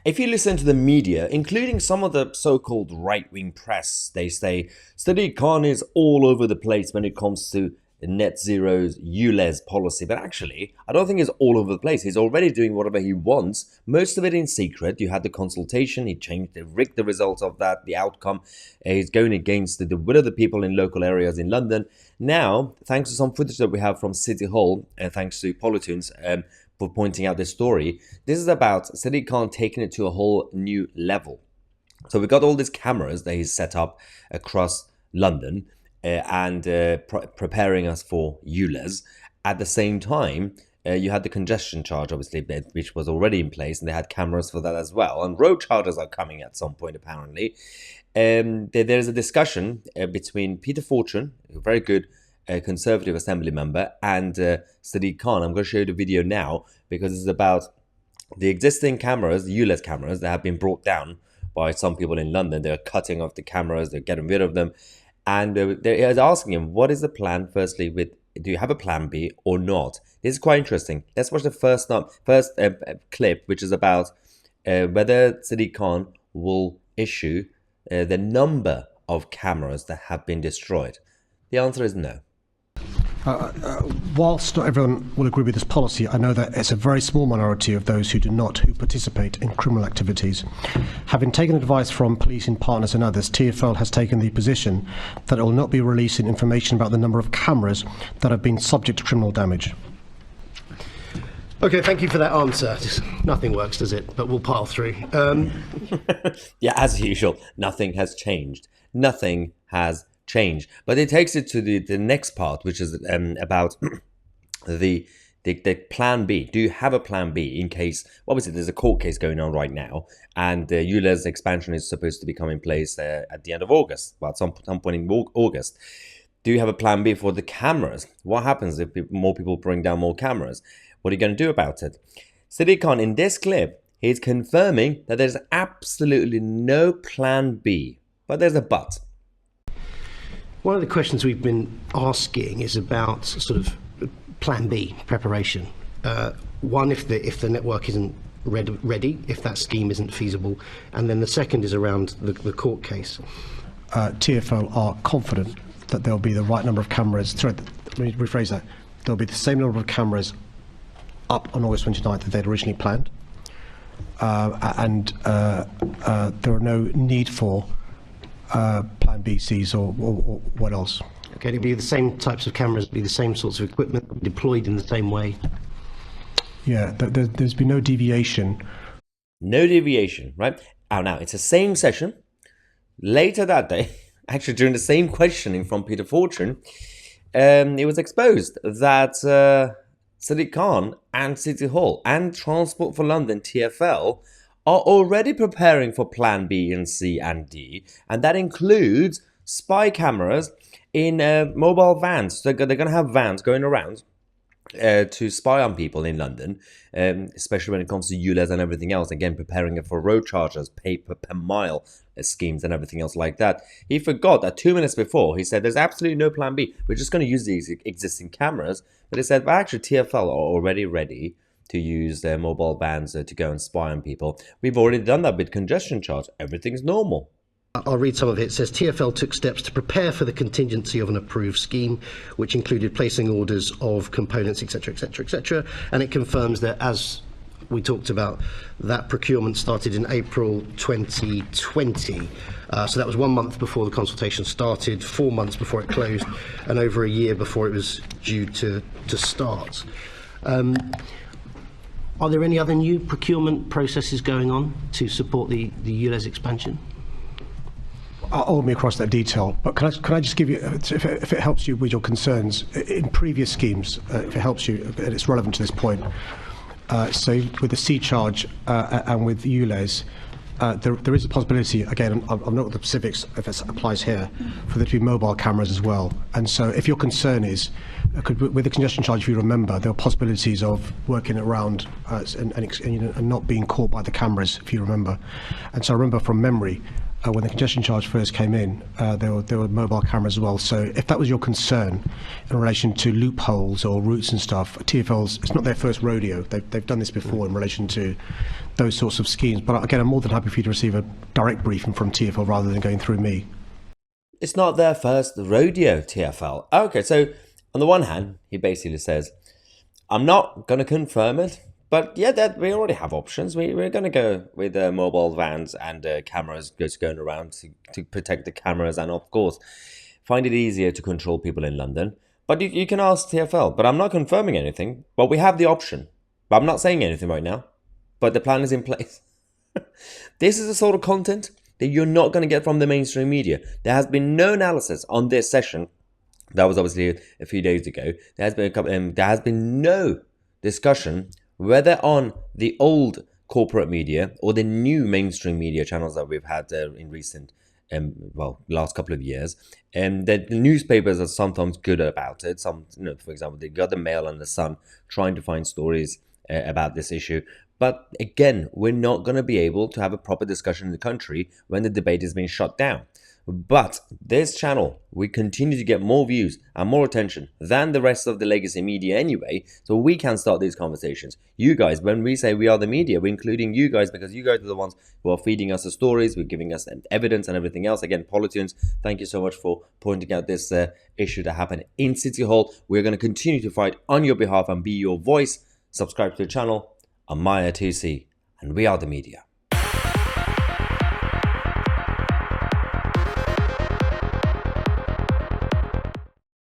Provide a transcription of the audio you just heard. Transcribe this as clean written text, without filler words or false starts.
If you listen to the media, including some of the so-called right-wing press, they say Sadiq Khan is all over the place when it comes to net zero's ULEZ policy. But actually, I don't think he's all over the place. He's already doing whatever he wants, most of it in secret. You had the consultation, he rigged the results of that, the outcome. He's going against the will of the people in local areas in London. Now, thanks to some footage that we have from City Hall, thanks to Polytunes, for pointing out this story. This is about Sadiq Khan taking it to a whole new level. So we've got all these cameras that he's set up across London and preparing us for ULEZ. At the same time, you had the congestion charge, obviously, which was already in place, and they had cameras for that as well. And road charges are coming at some point, apparently. There's a discussion between Peter Fortune, a very good Conservative Assembly member, and Sadiq Khan. I'm going to show you the video now because it's about the existing cameras, the ULEZ cameras that have been brought down by some people in London. They're cutting off the cameras, they're getting rid of them, and they're asking him, what is the plan? Firstly, do you have a plan B or not? This is quite interesting. Let's watch the first clip, which is about whether Sadiq Khan will issue the number of cameras that have been destroyed. The answer is no. Whilst not everyone will agree with this policy, I know that it's a very small minority of those who participate in criminal activities. Having taken advice from policing partners and others, TfL has taken the position that it will not be releasing information about the number of cameras that have been subject to criminal damage. Okay, thank you for that answer. Nothing works, does it? But we'll pile through. Yeah, as usual, nothing has changed. Nothing has changed. But it takes it to the next part, which is about the plan B. Do you have a plan B in case, obviously there's a court case going on right now, and ULEZ expansion is supposed to become in place at the end of August, well, at some point in August. Do you have a plan B for the cameras? What happens if more people bring down more cameras? What are you going to do about it? Sadiq Khan, in this clip, he's confirming that there's absolutely no plan B, but there's a but. One of the questions we've been asking is about sort of plan B preparation. One, if the network isn't ready, if that scheme isn't feasible, and then the second is around the court case. TfL are confident that there'll be the right number of cameras. Let me rephrase that. There'll be the same number of cameras up on August 29th that they'd originally planned, and there are no need for plan B, Cs or what else. Okay, it'll be the same types of cameras, be the same sorts of equipment deployed in the same way. Yeah, there's been no deviation. No deviation, right? Now, it's the same session. Later that day, actually during the same questioning from Peter Fortune, it was exposed that Sadiq Khan and City Hall and Transport for London, TfL, are already preparing for plan B and C and D, and that includes spy cameras in mobile vans. So they're going to have vans going around to spy on people in London, especially when it comes to ULEZ and everything else. Again, preparing it for road charges, pay per mile schemes and everything else like that. He forgot that 2 minutes before, he said there's absolutely no plan B. We're just going to use these existing cameras. But he said, well, actually, TfL are already ready to use their mobile vans to go and spy on people. We've already done that with congestion charge. Everything's normal. I'll read some of it. It says TfL took steps to prepare for the contingency of an approved scheme, which included placing orders of components, etc., etc., etc. And it confirms that, as we talked about, that procurement started in April 2020. So that was 1 month before the consultation started, 4 months before it closed, and over a year before it was due to start. Are there any other new procurement processes going on to support the ULEZ expansion? I'll hold me across that detail, but can I just give you, if it helps you with your concerns, in previous schemes, if it helps you, and it's relevant to this point, so with the C charge and with ULEZ, there is a possibility, again, I'm not with the specifics if it applies here, for there to be mobile cameras as well. And so if your concern is, with the congestion charge, if you remember, there are possibilities of working around and not being caught by the cameras, if you remember. And so I remember from memory, when the congestion charge first came in, there were mobile cameras as well. So if that was your concern in relation to loopholes or routes and stuff, it's not their first rodeo. They've done this before in relation to those sorts of schemes. But again, I'm more than happy for you to receive a direct briefing from TfL rather than going through me. It's not their first rodeo, TfL. Okay, so on the one hand, he basically says, I'm not going to confirm it, but yeah, that we already have options. We're going to go with mobile vans and cameras just going around to protect the cameras and, of course, find it easier to control people in London. But you can ask TfL, but I'm not confirming anything. But we have the option. But I'm not saying anything right now. But the plan is in place. This is the sort of content that you're not going to get from the mainstream media. There has been no analysis on this session. That was obviously a few days ago. There has been no discussion whether on the old corporate media or the new mainstream media channels that we've had in recent, last couple of years. The newspapers are sometimes good about it. For example, they got the Mail and the Sun trying to find stories about this issue. But again, we're not going to be able to have a proper discussion in the country when the debate has been shut down. But this channel, we continue to get more views and more attention than the rest of the legacy media anyway, so we can start these conversations. You guys, when we say we are the media, we're including you guys because you guys are the ones who are feeding us the stories, we're giving us evidence and everything else. Again, Polytunes, thank you so much for pointing out this issue that happened in City Hall. We're going to continue to fight on your behalf and be your voice. Subscribe to the channel. I'm Mahyar Tousi, and we are the media.